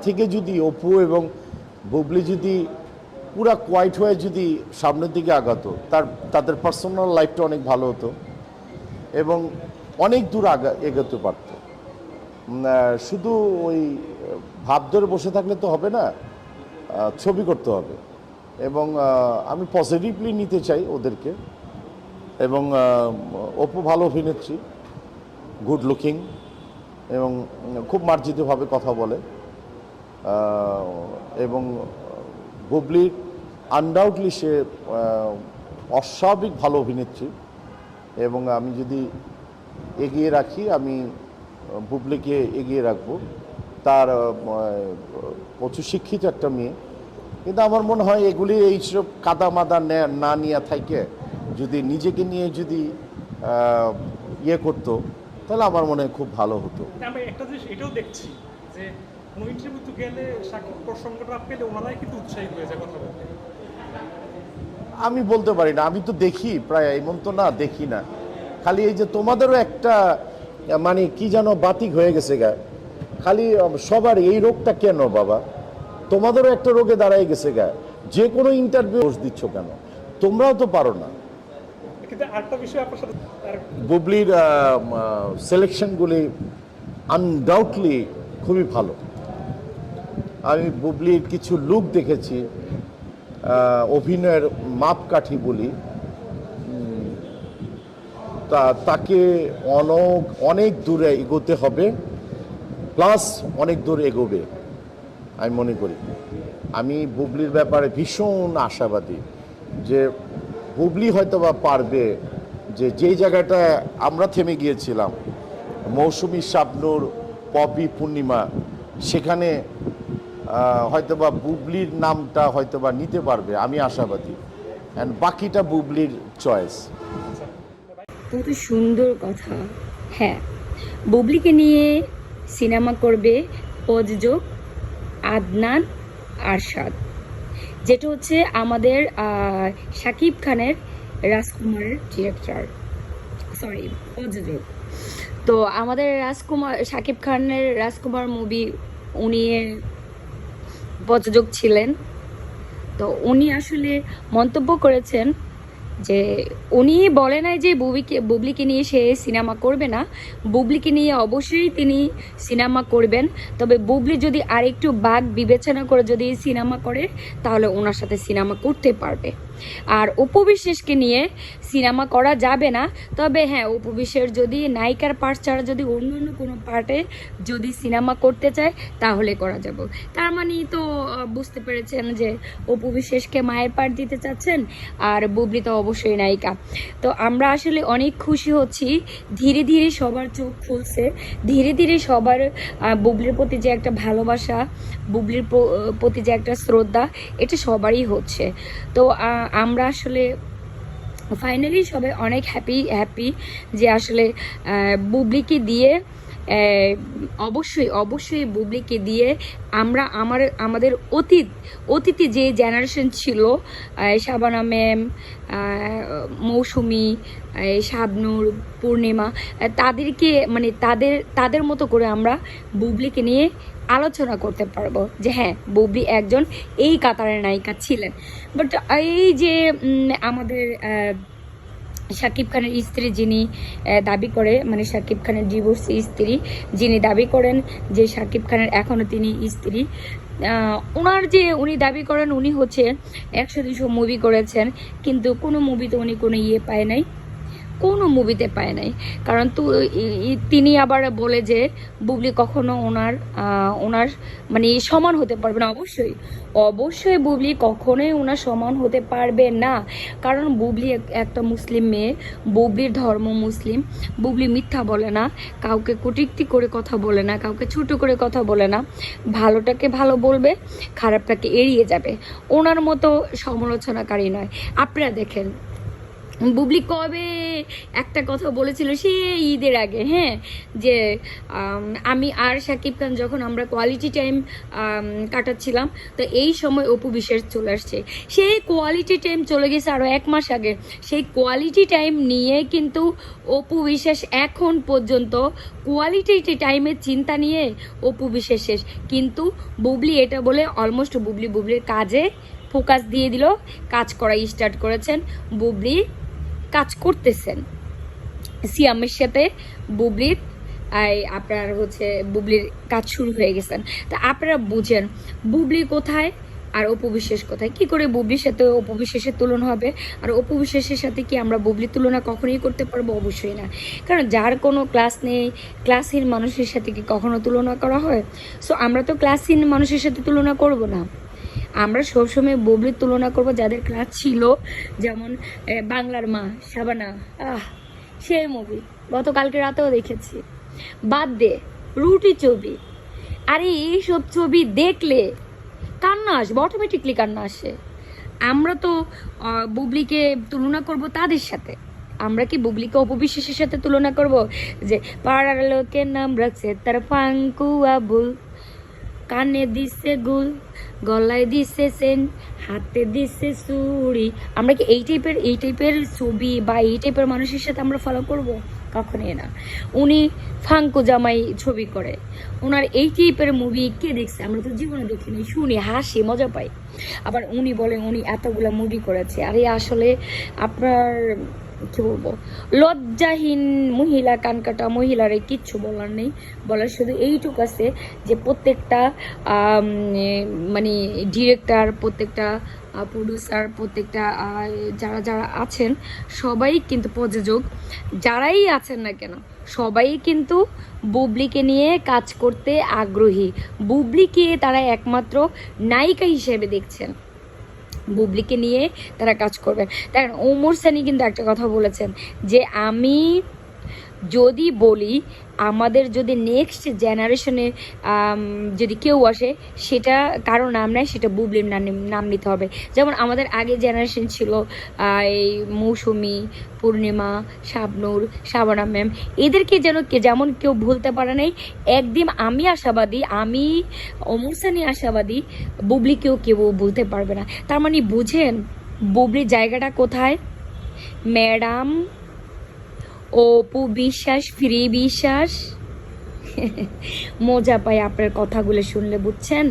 থেকে যদি অপু এবং বুবলি যদি পুরা কোয়াইট হয়ে যদি সামনের দিকে আগাতো, তাদের পার্সোনাল লাইফটা অনেক ভালো হতো এবং অনেক দূর এগোতে পারত। শুধু ওই ভাব ধরে বসে থাকলে তো হবে না, ছবি করতে হবে। এবং আমি পজিটিভলি নিতে চাই ওদেরকে। এবং অপু ভালো অভিনেত্রী, গুড লুকিং এবং খুব মার্জিতভাবে কথা বলে। এবং বুবলির আনডাউটলি সে অস্বাভাবিক ভালো অভিনেত্রী। এবং আমি যদি এগিয়ে রাখি, আমি বুবলিকে এগিয়ে রাখবো। তার প্রচুর শিক্ষিত একটা মেয়ে, কিন্তু আমার মনে হয় এগুলি এইসব কাদা মাদা না নিয়ে থাকে যদি নিজেকে নিয়ে যদি ইয়ে করতো, তাহলে আমার মনে হয় খুব ভালো হতো। আমি একটা জিনিস এটাও দেখছি যে কোনো ইন্টারভিউতে গেলে সাকিব প্রসঙ্গটা পেলে ওনারাই কিন্তু উৎসাহী হয়ে যায় কথা বলতে। আমি বলতে পারি না, আমি তো দেখি প্রায়, এমন তো না দেখি না। খালি এই যে তোমাদেরও একটা মানে কি যেন বাতিক হয়ে গেছে গা, খালি সবার এই রোগটা কেন বাবা? তোমাদেরও একটা রোগে দাঁড়ায় গেছে গা, যে কোনো ইন্টারভিউ দিচ্ছ কেন? তোমরাও তো পারো না। কিন্তু আরেকটা বিষয় আপনার সাথে বুবলির সিলেকশনগুলি আনডাউটলি খুবই ভালো। আমি বুবলির কিছু লুক দেখেছি, অভিনয়ের মাপকাঠি বলি, তাকে অনেক দূরে এগোতে হবে, প্লাস অনেক দূর এগোবে আমি মনে করি। আমি বুবলির ব্যাপারে ভীষণ আশাবাদী যে বুবলি হয়তো বা পারবে, যে যেই জায়গাটা আমরা থেমে গিয়েছিলাম, মৌসুমী, শাবনূর, পপি, পূর্ণিমা, সেখানে হয়তোবা বুবলির নামটা হয়তোবা নিতে পারবে, আমি আশাবাদী। অ্যান্ড বাকিটা বুবলির চয়েস। কত সুন্দর কথা। হ্যাঁ, বুবলিকে নিয়ে সিনেমা করবে প্রযোজক আদনান আরশাদ, যেটা হচ্ছে আমাদের শাকিব খানের রাজকুমারের ডিরেক্টর, সরি প্রযোজক। তো আমাদের শাকিব খানের রাজকুমার মুভি উনি প্রযোজক ছিলেন। তো উনি আসলে মন্তব্য করেছেন যে উনি বলে নাই যে বুবলিকে নিয়ে সে সিনেমা করবে না, বুবলিকে নিয়ে অবশ্যই তিনি সিনেমা করবেন। তবে বুবলি যদি আরেকটু বাক বিবেচনা করে যদি সিনেমা করে, তাহলে ওনার সাথে সিনেমা করতে পারবে। আর অপু বিশ্বাসকে নিয়ে সিনেমা করা যাবে না। তবে হ্যাঁ, অপু বিশ্বাস যদি নায়িকার পার্ট ছাড়া যদি অন্য অন্য কোনো পার্টে যদি সিনেমা করতে চায়, তাহলে করা যাবে। তার মানেই তো বুঝতে পেরেছেন যে অপু বিশ্বাসকে মায়ের পার্ট দিতে চাচ্ছেন, আর বুবলি তো অবশ্যই নায়িকা। তো আমরা আসলে অনেক খুশি হচ্ছি, ধীরে ধীরে সবার চোখ খুলছে, ধীরে ধীরে সবার বুবলির প্রতি যে একটা ভালোবাসা, বুবলির প্রতি যে একটা শ্রদ্ধা, এটা সবারই হচ্ছে। তো আমরা আসলে ফাইনালি সবাই অনেক হ্যাপি যে আসলে বুবলিকে দিয়ে, অবশ্যই বুবলিকে দিয়ে আমরা আমাদের অতীতে যে জেনারেশন ছিল, শাবানা ম্যাম, মৌসুমি, শাবনূর, পূর্ণিমা, তাদেরকে মানে তাদের মতো করে আমরা বুবলিকে নিয়ে আলোচনা করতে পারবো যে হ্যাঁ, বুবলি একজন এই কাতারের নায়িকা ছিলেন। বাট এই যে আমাদের শাকিব খানের স্ত্রী যিনি দাবি করে, মানে শাকিব খানের ডিভোর্সি স্ত্রী যিনি দাবি করেন যে শাকিব খানের এখনও তিনি স্ত্রী, ওনার যে উনি দাবি করেন উনি হচ্ছে 100-200 মুভি করেছেন, কিন্তু কোনো মুভিতে উনি কোনো পায় নাই, কোনো মুভিতে পায় নাই। কারণ তো তিনি আবার বলে যে বুবলি কখনো ওনার মানে সমান হতে পারবে না। অবশ্যই বুবলি কখনোই ওনার সমান হতে পারবে না, কারণ বুবলি একটা মুসলিম মেয়ে, বুবলির ধর্ম মুসলিম। বুবলি মিথ্যা বলে না, কাউকে কটূক্তি করে কথা বলে না, কাউকে ছোট করে কথা বলে না, ভালোটাকে ভালো বলবে, খারাপটাকে এড়িয়ে যাবে। ওনার মতো সমালোচনাকারী নয়। আপনারা দেখেন বুবলি কবে একটা কথা বলেছিল সে ঈদের আগে, হ্যাঁ, যে আমি আর শাকিব খান যখন আমরা কোয়ালিটি টাইম কাটাচ্ছিলাম, তো এই সময় অপু বিশ্বাস চলে আসছে। সেই কোয়ালিটি টাইম চলে গেছে আরও 1 মাস আগে। সেই কোয়ালিটি টাইম নিয়ে কিন্তু অপু বিশ্বাস এখন পর্যন্ত কোয়ালিটি টাইমের চিন্তা নিয়ে অপু বিশ্বাস শেষ। কিন্তু বুবলি এটা বলে অলমোস্ট বুবলির কাজে ফোকাস দিয়ে দিল, কাজ করা স্টার্ট করেছেন বুবলি, কাজ করতেছেন সিয়ামের সাথে বুবলির, আপনার হচ্ছে বুবলির কাজ শুরু হয়ে গেছেন। তা আপনারা বুঝেন বুবলি কোথায় আর অপু বিশ্বাস কোথায়। কি করে বুবলির সাথে অপু বিশ্বাসের তুলনা হবে, আর অপু বিশ্বাসের সাথে কি আমরা বুবলির তুলনা কখনোই করতে পারবো? অবশ্যই না। কারণ যার কোনো ক্লাস নেই, ক্লাসহীন মানুষের সাথে কি কখনো তুলনা করা হয়? সো আমরা তো ক্লাসহীন মানুষের সাথে তুলনা করব না, আমরা সবসময় বুবলির তুলনা করব যাদের ক্লাস ছিল। যেমন বাংলার মা শাবানা, সেই মুভি গতকালকে রাতেও দেখেছি। বাদ দে রুটি ছবি, আরে এইসব ছবি দেখলে কান্না আসবে, অটোমেটিকলি কান্না আসে। আমরা তো বুবলিকে তুলনা করব তাদের সাথে। আমরা কি বুবলিকে অপু বিশ্বাসের সাথে তুলনা করব যে পাড়ার লোকের নাম রাখছে তার ফাঙ্কু আবুল, কানে দিছে গুল, গলায় দিছে সেন, হাতে দিছে চুড়ি? আমরা কি এই টাইপের ছবি বা এই টাইপের মানুষের সাথে আমরা ফলো করব? কখনোই না। উনি ফাঙ্কু জামাই ছবি করে, ওনার এই টাইপের মুভি কে দেখছে? আমরা তো জীবনে দেখিনি, শুনি হাসি মজা পাই। আবার উনি বলেন উনি এতগুলা মুভি করেছে। আরে আসলে আপনার কি বলবো, লজ্জাহীন মহিলা, কানকাটা মহিলারে কিচ্ছু বলার নেই। বলার শুধু এইটুকু আছে যে প্রত্যেকটা মানে ডিরেক্টর, প্রত্যেকটা প্রডিউসার, প্রত্যেকটা যারা আছেন সবাই কিন্তু প্রযোজক, যারাই আছেন না কেন সবাই কিন্তু বুবলিকে নিয়ে কাজ করতে আগ্রহী। বুবলিকে তারা একমাত্র নায়িকা হিসেবে দেখছেন, বুবলিকে নিয়ে তারা কাজ করবেন। দেখেন ওমর সানি কিন্তু একটা কথা বলেছেন যে আমি যদি বলি আমাদের যদি নেক্সট জেনারেশনে যদি কেউ আসে সেটা কারো নাম নেয়, সেটা বুবলির নাম নিতে হবে। যেমন আমাদের আগে জেনারেশন ছিল এই মৌসুমি, পূর্ণিমা, শাবনূর, শাবানা ম্যাম, এদেরকে যেমন কেউ ভুলতে পারে নাই। একদিন আমি আশাবাদী, আমি ওমর সানি আশাবাদী, বুবলিকেও কেউ ভুলতে পারবে না। তার মানে বুঝেন বুবলির জায়গাটা কোথায়? ম্যাডাম অপু বিশ্বাস, ফ্রি বিশ্বাস। মজা পাই আপনার কথাগুলো শুনলে, বুঝছেন?